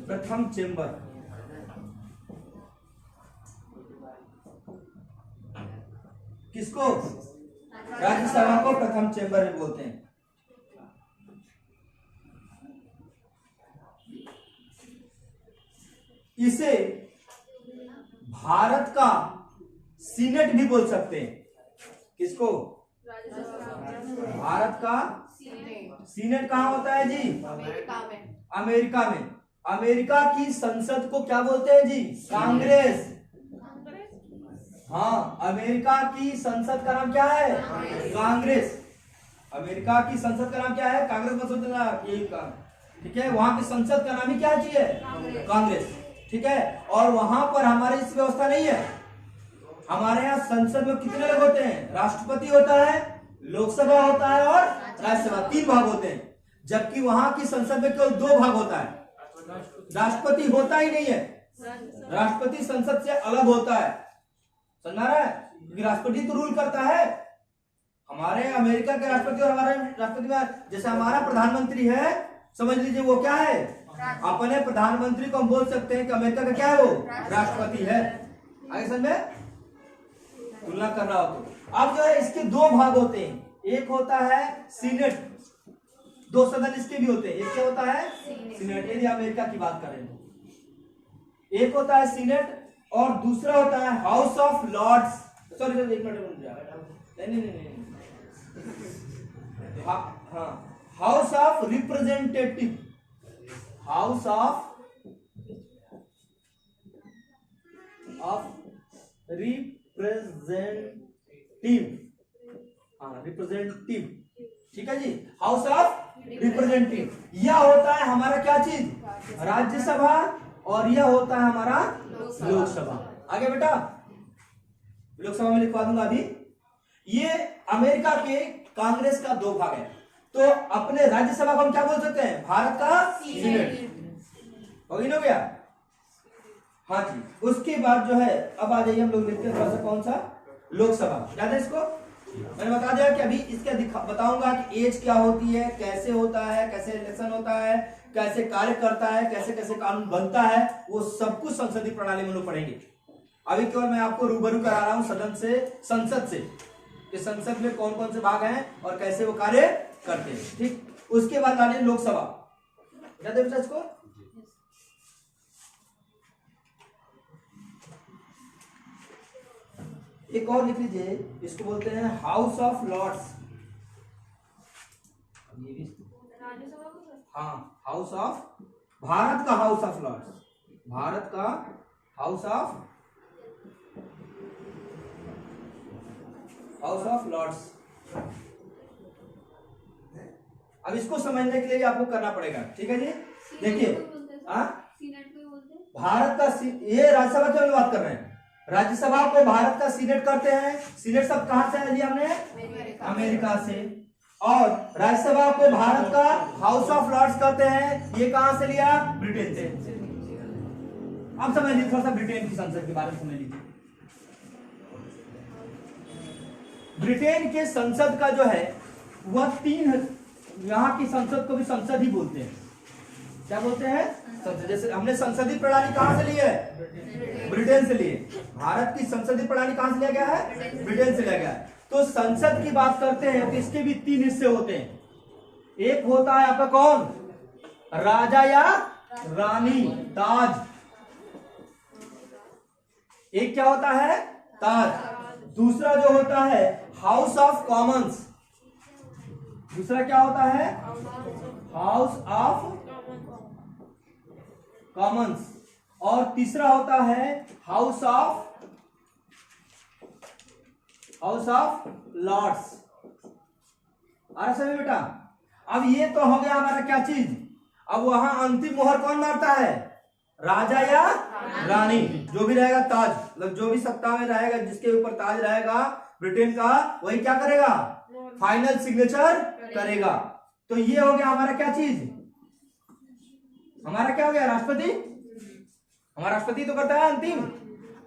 प्रथम चेंबर। किसको, राज्यसभा को प्रथम चेंबर भी बोलते हैं। इसे भारत का सीनेट भी बोल सकते हैं। किसको, भारत का सीनेट कहां होता है जी, अमेरिका में। अमेरिका की संसद को क्या बोलते हैं जी, कांग्रेस। हाँ, अमेरिका की संसद का नाम क्या है, कांग्रेस। अमेरिका की संसद का नाम क्या है, कांग्रेस का संसद, यही काम, ठीक है। वहां की संसद का नाम ही क्या है, कांग्रेस, ठीक है। और वहां पर हमारे इस व्यवस्था नहीं है। हमारे यहाँ संसद में कितने लोग होते हैं, राष्ट्रपति होता है, लोकसभा होता है और राज्यसभा, 3 भाग होते हैं। जबकि वहां की संसद में केवल 2 भाग होता है, राष्ट्रपति होता ही नहीं है। राष्ट्रपति संसद से अलग होता है, समझ रहा है, क्योंकि राष्ट्रपति तो रूल करता है। हमारे अमेरिका के राष्ट्रपति और हमारे राष्ट्रपति में, जैसे हमारा प्रधानमंत्री है, समझ लीजिए वो क्या है, अपने प्रधानमंत्री को हम बोल सकते हैं कि अमेरिका का क्या है, वो राष्ट्रपति है। आगे समझ में तुलना कर रहा हो तो। अब जो है इसके 2 भाग होते हैं, एक होता है सीनेट, 2 सदन इसके भी होते हैं। एक क्या होता है, सीनेट, यदि अमेरिका की बात करें तो एक होता है सीनेट और दूसरा होता है House of Lords. Sorry sir, एक मिनट, नहीं, हाँ, house of Representative, House of Representative, ठीक है जी, हाउस ऑफ रिप्रेजेंटेटिव। यह होता है हमारा क्या चीज, राज्यसभा, और यह होता है हमारा लोकसभा। आगे बेटा, लोकसभा में लिखवा दूंगा अभी। ये अमेरिका के कांग्रेस का 2 भाग है। तो अपने राज्यसभा को हम क्या बोल सकते हैं, भारत का सीनेट। हो गया, हाँ जी। उसके बाद जो है, अब आ जाइए हम लोग देखते हैं थोड़ा सा, कौन सा, लोकसभा। याद है इसको, मैंने बता दिया कि अभी इसका बताऊंगा कि एज क्या होती है, कैसे होता है, कैसे इलेक्शन होता है, कैसे कार्य करता है, कैसे कैसे कानून बनता है, वो सब कुछ संसदीय प्रणाली में लोग पढ़ेंगे। अभी केवल मैं आपको रूबरू करा रहा हूं संसद से कि संसद में कौन कौन से भाग हैं और कैसे वो कार्य करते हैं, ठीक। उसके बाद आ रही लोकसभा। याद है इसको, एक और लिख लीजिए, इसको बोलते हैं हाउस ऑफ लॉर्ड्स। हाँ, हाउस ऑफ, भारत का हाउस ऑफ लॉर्ड्स, भारत का house of house of lords. अब इसको समझने के लिए आपको करना पड़ेगा, ठीक है जी। देखिए भारत का ये राज्यसभा की हम बात कर रहे हैं। राज्यसभा को भारत का सीनेट करते हैं। सीनेट सब कहां से है जी? हमने अमेरिका से। और राज्यसभा को भारत का हाउस ऑफ लॉर्ड्स करते हैं। ये कहां से लिया? ब्रिटेन से। अब समझ लीजिए थोड़ा सा ब्रिटेन की संसद के बारे में समझ लीजिए। ब्रिटेन के संसद का जो है वह 3, यहाँ की संसद को भी संसद ही बोलते हैं। क्या बोलते हैं? संसद। जैसे हमने संसदीय प्रणाली कहां से ली है? ब्रिटेन से लिए। भारत की संसदीय प्रणाली कहां से लिया गया है? ब्रिटेन से लिया गया है। तो संसद की बात करते हैं तो इसके भी 3 हिस्से होते हैं। एक होता है आपका कौन? राजा या रानी, ताज। एक क्या होता है? ताज। दूसरा जो होता है हाउस ऑफ कॉमन्स। दूसरा क्या होता है? House of Commons. और तीसरा होता है हाउस ऑफ लॉर्ड्स। आ रहा समझ बेटा? अब ये तो हो गया हमारा क्या चीज। अब वहां अंतिम मोहर कौन मारता है? राजा या रानी, जो भी रहेगा ताज, मतलब जो भी सत्ता में रहेगा, जिसके ऊपर ताज रहेगा ब्रिटेन का, वही क्या करेगा? फाइनल सिग्नेचर करेगा। तो ये हो गया हमारा क्या चीज? हमारा क्या हो गया? राष्ट्रपति। हमारा राष्ट्रपति तो करता है अंतिम।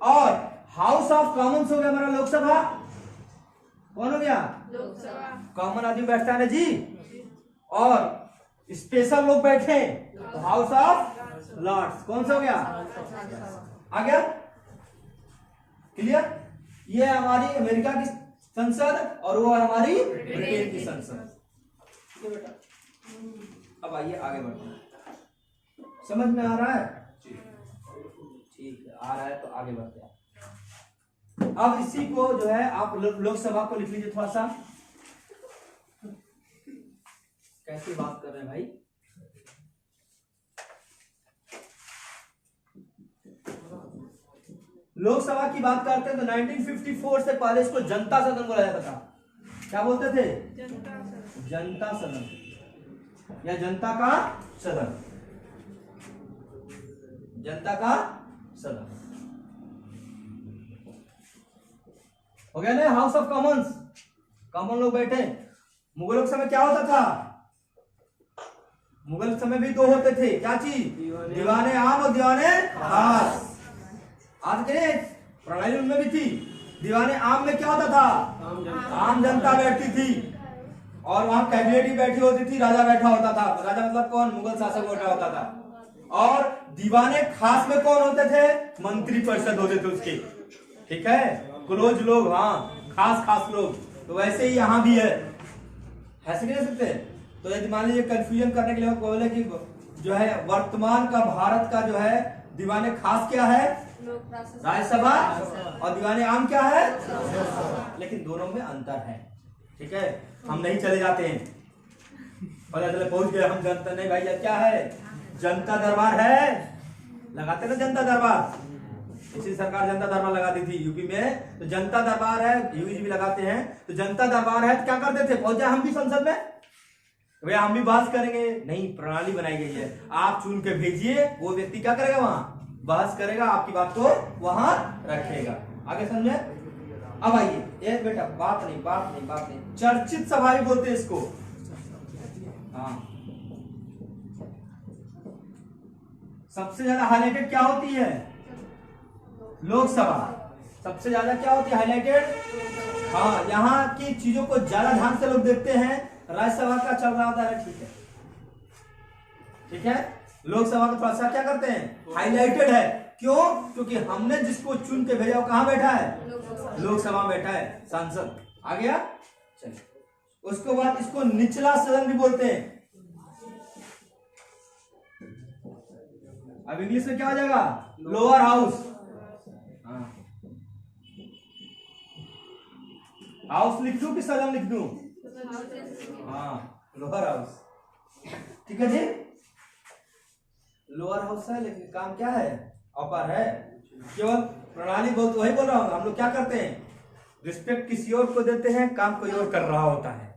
और हाउस ऑफ कॉमन्स हो गया हमारा लोकसभा। कौन हो गया? लोकसभा। कॉमन आदमी बैठता है ना जी। और स्पेशल लोग बैठे तो हाउस ऑफ लॉर्ड्स। कौन सा हो गया? आ गया? क्लियर? ये हमारी अमेरिका की संसद और वो हमारी ब्रिटेन की संसद। ठीक है बेटा, अब आइए आगे बढ़ते हैं। समझ में आ रहा है? ठीक है, आ रहा है तो आगे बढ़ते हैं। अब इसी को जो है आप लोकसभा को लिख लीजिए थोड़ा सा। कैसे बात कर रहे हैं भाई? लोकसभा की बात करते हैं तो 1954 से पहले इसको जनता सदन बोला जाता था। क्या बोलते थे? जनता सदन या जनता का सदन। जनता का सदन हो गया ना। हाउस ऑफ कॉमन्स, कॉमन लोग बैठे। मुगलों के समय क्या होता था? मुगल समय भी 2 होते थे। क्या चीज? दीवाने आम और दीवाने खास। आज के प्रणाली उनमें भी थी। दीवाने आम में क्या होता था? आम जनता बैठती थी और वहां कैबिनेट भी बैठी होती थी, राजा बैठा होता था। राजा मतलब कौन? मुगल शासक बैठा होता था। और दीवाने खास में कौन होते थे? मंत्री परिषद होते थे उसके। ठीक है, क्लोज लोग, हाँ खास लोग। तो वैसे ही यहाँ भी है, ऐसे नहीं सकते। तो यदि मान लीजिए कंफ्यूजन करने के लिए बोले कि जो है वर्तमान का भारत का जो है दीवाने खास क्या है? राज्यसभा। और दीवाने आम क्या है? लेकिन दोनों में अंतर है। ठीक है, हम नहीं चले जाते हैं पता चले पहुंच गए हम जनता। नहीं भाई, क्या है? जनता दरबार है, लगाते ना जनता दरबार। इसी सरकार जनता दरबार लगाती थी यूपी में। तो जनता दरबार है, यूपी भी लगाते हैं। तो जनता दरबार है तो क्या करते थे? पहुंच जाए हम भी संसद में, भैया हम भी बहस करेंगे। नहीं, प्रणाली बनाई गई है, आप चुन के भेजिए, वो व्यक्ति क्या करेगा? वहां बहस करेगा, आपकी बात को वहां रखेगा। आगे समझे? अब आइए, एक बेटा बात नहीं, चर्चित सभा भी बोलते हैं इसको। हाँ, सबसे ज्यादा हाईलाइटेड क्या होती है? लोकसभा। सबसे ज्यादा क्या होती है हाईलाइटेड? हाँ, यहाँ की चीजों को ज्यादा ध्यान से लोग देखते हैं। राज्यसभा का चल रहा होता है, ठीक है। लोकसभा का थोड़ा सा क्या करते हैं? हाईलाइटेड है। क्यों? क्योंकि हमने जिसको चुन के भेजा वो कहां बैठा है? लोकसभा में बैठा है, सांसद। आ गया? चलिए, उसके बाद इसको निचला सदन भी बोलते हैं। अब इंग्लिश में क्या हो जाएगा? Lower house. हाउस लिख दूं कि सदन लिख दूं? हाँ, लोअर हाउस। ठीक है जी, लोअर हाउस है, लेकिन काम क्या है? अपर है। केवल प्रणाली बहुत वही बोल रहा हूं। हम लोग क्या करते हैं? रिस्पेक्ट किसी और को देते हैं, काम कोई और कर रहा होता है।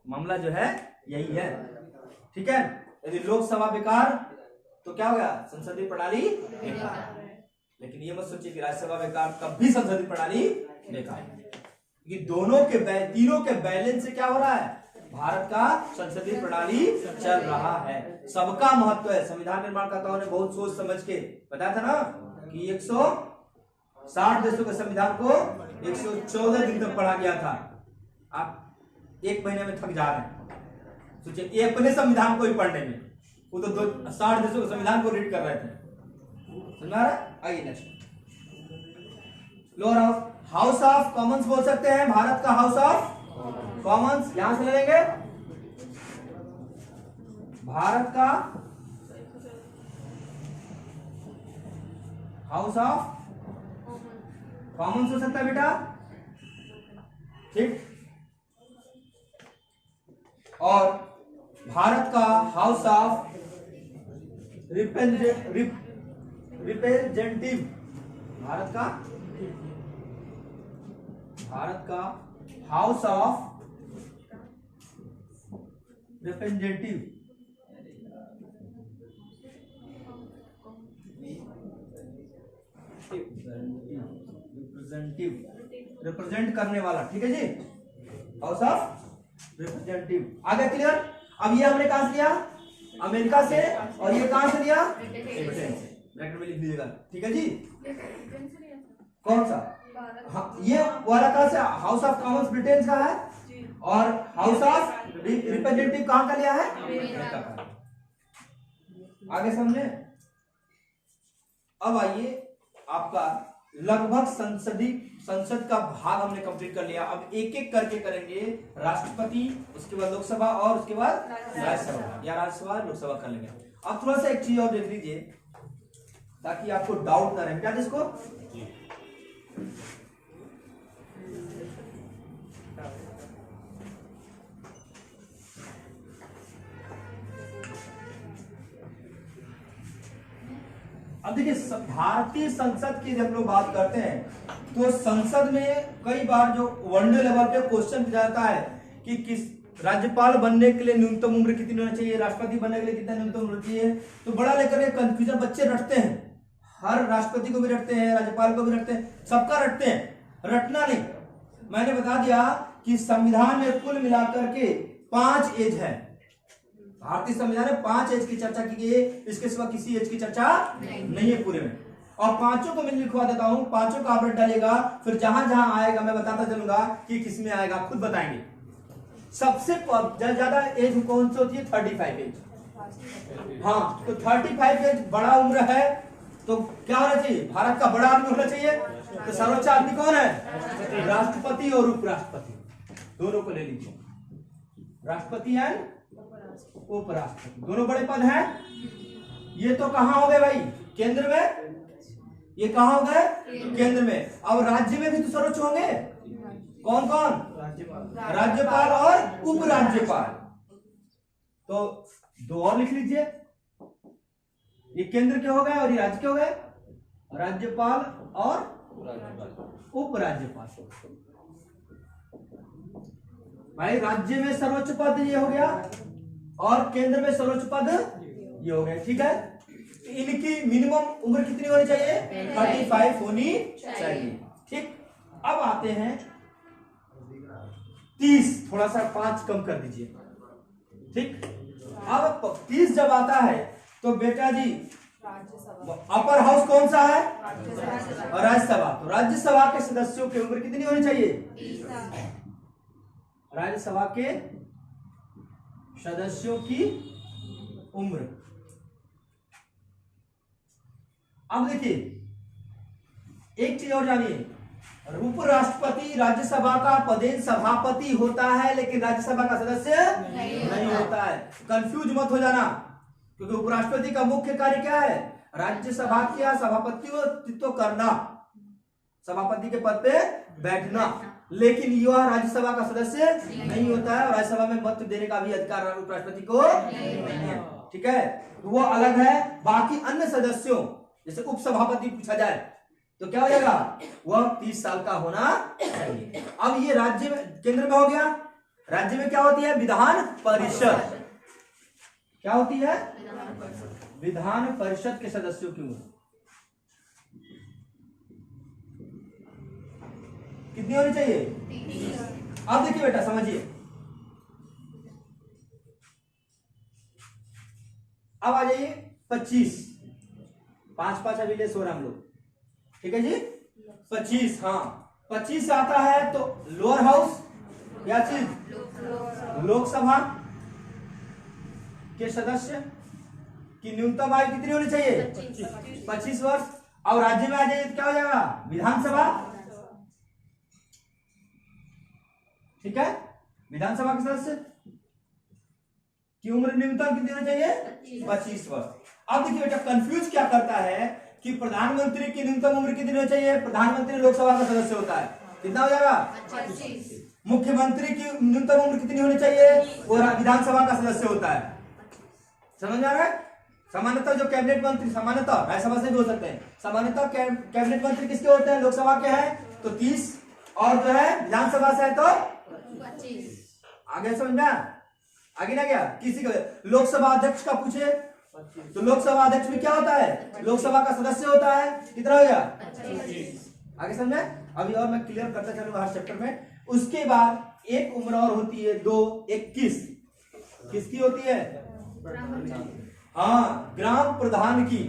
मामला जो है यही है, ठीक है। यदि लोकसभा बेकार तो क्या होगा, संसदीय प्रणाली बेकार। लेकिन ये मत सोचिए कि राज्यसभा बेकार, कभी संसदीय प्रणाली बेकार, क्योंकि तीनों के बैलेंस से क्या हो रहा है, भारत का संसदीय प्रणाली चल रहा है। सबका महत्व है। संविधान निर्माणकर्ताओं ने बहुत सोच समझ के बताया था ना कि 160 देशों के संविधान को 114 दिन तक पढ़ा गया था। आप एक महीने में थक जा रहे हैं, सोचिए ये अपने संविधान को ही पढ़ने में, वो तो 60 देशों के संविधान को रीड कर रहे थे। समझ आ रहा है? आइए next, lower house of Commons बोल सकते हैं, भारत का हाउस ऑफ कॉमन्स यहां से ले लेंगे, भारत का हाउस ऑफ कॉमन्स हो सकता है बेटा, ठीक। और भारत का हाउस ऑफ रिप्रेजेंटेटिव, भारत का हाउस ऑफ रिप्रेजेंटेटिव, रिप्रेजेंट करने वाला, ठीक है जी, हाउस ऑफ रिप्रेजेंटेटिव। आगे क्लियर? अब ये हमने कहां से लिया, अमेरिका से, और ये कहां से लिया, ब्रिटेन से। ब्रैकेट में लिख दीजिएगा, ठीक है जी। कौन सा? हाँ, ये वाला कहां से, हाउस ऑफ कॉमन्स ब्रिटेन का है, और हाउस ऑफ रिप्रेजेंटेटिव कहां का लिया है, अमेरिका का। आगे समझे? अब आइए, आपका लगभग संसद का भाग हमने कंप्लीट कर लिया। अब एक एक करके करेंगे, राष्ट्रपति, उसके बाद लोकसभा, और उसके बाद राज्यसभा, या राज्यसभा लोकसभा कर लेंगे। अब थोड़ा सा एक चीज और देख लीजिए ताकि आपको डाउट ना रहे, क्या जिसको अब देखिए, भारतीय संसद की जब लोग बात करते हैं तो संसद में कई बार जो वनडे लेवल पे क्वेश्चन जाता है कि किस राज्यपाल बनने के लिए न्यूनतम उम्र कितनी होनी चाहिए, राष्ट्रपति बनने के लिए कितना न्यूनतम उम्र चाहिए, तो बड़ा लेकर के कंफ्यूजन बच्चे रटते हैं। हर राष्ट्रपति को भी रटते हैं, राज्यपाल को भी रटते हैं, सबका रटते हैं। रटना नहीं, मैंने बता दिया कि संविधान में कुल मिलाकर के 5 एज है। भारतीय संविधान में 5 एज की चर्चा की गई है, इसके सिवा किसी एज की चर्चा नहीं है पूरे में। और 5 को मैं लिखवा देता हूं, 5 का आप रट डालिएगा, फिर जहां जहां आएगा मैं बताता चलूंगा कि किसमें आएगा, खुद बताएंगे। सबसे ज्यादा एज कौन सी होती है, 35 एज। हाँ, तो 35 एज बड़ा उम्र है, तो क्या होना चाहिए, भारत का बड़ा आदमी होना चाहिए। तो सर्वोच्च आदमी कौन है, राष्ट्रपति और उपराष्ट्रपति, दोनों को ले लीजिए, राष्ट्रपति एंड उपराष्ट्रपति, दोनों बड़े पद हैं। ये तो कहां हो गए भाई, केंद्र में, ये कहां हो गए, केंद्र में। अब राज्य में भी तो सर्वोच्च होंगे, कौन कौन, राज्यपाल और उपराज्यपाल। तो 2 और लिख लीजिए, ये केंद्र के हो गए और ये राज्य के हो गए, राज्यपाल और उपराज्यपाल। भाई राज्य में सर्वोच्च पद ये हो गया और केंद्र में सर्वोच्च पद ये हो गया, ठीक है। इनकी मिनिमम उम्र कितनी होनी चाहिए, 35 होनी चाहिए, ठीक। अब आते हैं 30, थोड़ा सा 5 कम कर दीजिए, ठीक। अब 30 जब आता है तो बेटा जी अपर हाउस कौन सा है, राज्यसभा। तो राज्यसभा के सदस्यों की उम्र कितनी होनी चाहिए, राज्यसभा के सदस्यों की उम्र। अब देखिए एक चीज और जानिए, उपराष्ट्रपति राज्यसभा का पदेन सभापति होता है, लेकिन राज्यसभा का सदस्य नहीं होता है। कंफ्यूज मत हो जाना, क्योंकि उपराष्ट्रपति का मुख्य कार्य क्या है, राज्यसभा का सभापतित्व करना, सभापति के पद पे बैठना, लेकिन यह राज्यसभा का सदस्य नहीं होता है और राज्यसभा में मत देने का भी अधिकार उपराष्ट्रपति को नहीं है, ठीक है। वो अलग है। बाकी अन्य सदस्यों, जैसे उपसभापति पूछा जाए तो क्या हो जाएगा, वह 30 साल का होना चाहिए। अब ये राज्य में, केंद्र में हो गया। राज्य में क्या होती है, विधान परिषद। क्या होती है, विधान परिषद के सदस्यों की उम्र कितनी होनी चाहिए, 30। अब देखिए बेटा समझिए, अब आ जाइए 25, 5 अभी ले सो रहे हम लोग, ठीक है जी। 25, हाँ 25 आता है तो लोअर हाउस, क्या चीज, लोकसभा के सदस्य की न्यूनतम आयु कितनी होनी चाहिए, 25 वर्ष। अब राज्य में आ जाइए तो क्या हो जाएगा, विधानसभा, ठीक है। विधानसभा के सदस्य की उम्र न्यूनतम कितनी होनी चाहिए, 25 वर्ष। अब देखिए बेटा कंफ्यूज क्या करता है कि प्रधानमंत्री की न्यूनतम उम्र कितनी होनी चाहिए, प्रधानमंत्री लोकसभा का सदस्य होता है, कितना हो जाएगा, 25। मुख्यमंत्री की न्यूनतम उम्र कितनी होनी चाहिए, वो विधानसभा का सदस्य होता है, समझ आ रहा है। सामान्यतः जो कैबिनेट मंत्री, सामान्यतः राज्यसभा से भी हो सकते हैं, सामान्यतः कैबिनेट मंत्री किसके होते हैं, लोकसभा के हैं तो 30, और जो है विधानसभा से है तो 25। आगे समझ में आगे ना गया, किसी का लोकसभा अध्यक्ष का पूछे तो लोकसभा अध्यक्ष में क्या होता है, लोकसभा का सदस्य होता है, कितना हो गया, 25। आगे समझे। अभी और मैं क्लियर करता चलूंगा हर चैप्टर में। उसके बाद एक उम्र और होती है, 21 किसकी होती है, हाँ ग्राम प्रधान की।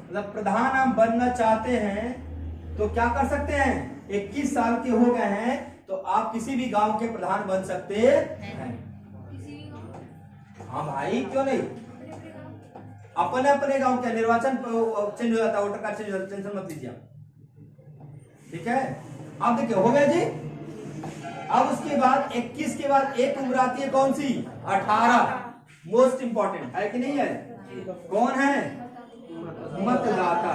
मतलब प्रधान आप बनना चाहते हैं तो क्या कर सकते हैं, 21 साल के हो गए हैं तो आप किसी भी गांव के प्रधान बन सकते हैं। हाँ भाई क्यों नहीं, अपने अपने गांव के निर्वाचन चेंज हो जाता है, वोटर कार्ड चेंज हो जाता है, टेंशन मत लीजिए, ठीक है। अब देखिए हो गया जी। अब उसके बाद 21 के बाद एक उम्र आती है कौन सी, 18, मोस्ट इंपॉर्टेंट है कि नहीं है, कौन है, मतदाता।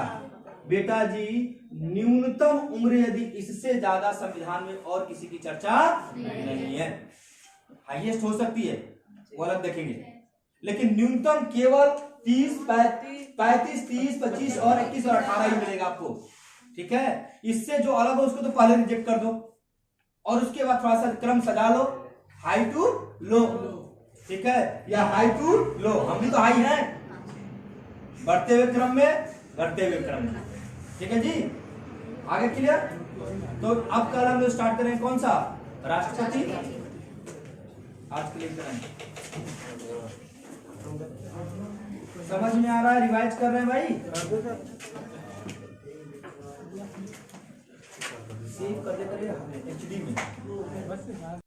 बेटा जी न्यूनतम उम्र यदि इससे ज्यादा संविधान में और किसी की चर्चा नहीं है, हाईएस्ट हो सकती है वो अलग देखेंगे, लेकिन न्यूनतम केवल 30, 35, 30, 25 और 21 और 18 ही मिलेगा आपको, ठीक है। इससे जो अलग हो उसको तो पहले रिजेक्ट कर दो, और उसके बाद थोड़ा सा क्रम सजा लो, हाई टू लो, ठीक है, या हाई टू लो, हम भी तो हाई हैं, बढ़ते हुए क्रम में, घटते हुए क्रम में, ठीक है जी। आगे क्लियर। तो अब कल हम लोग स्टार्ट करेंगे कौन सा, राष्ट्रपति। आज के लिए समझ में आ रहा है, रिवाइज कर रहे हैं भाई, सेव कर देते हैं HD में।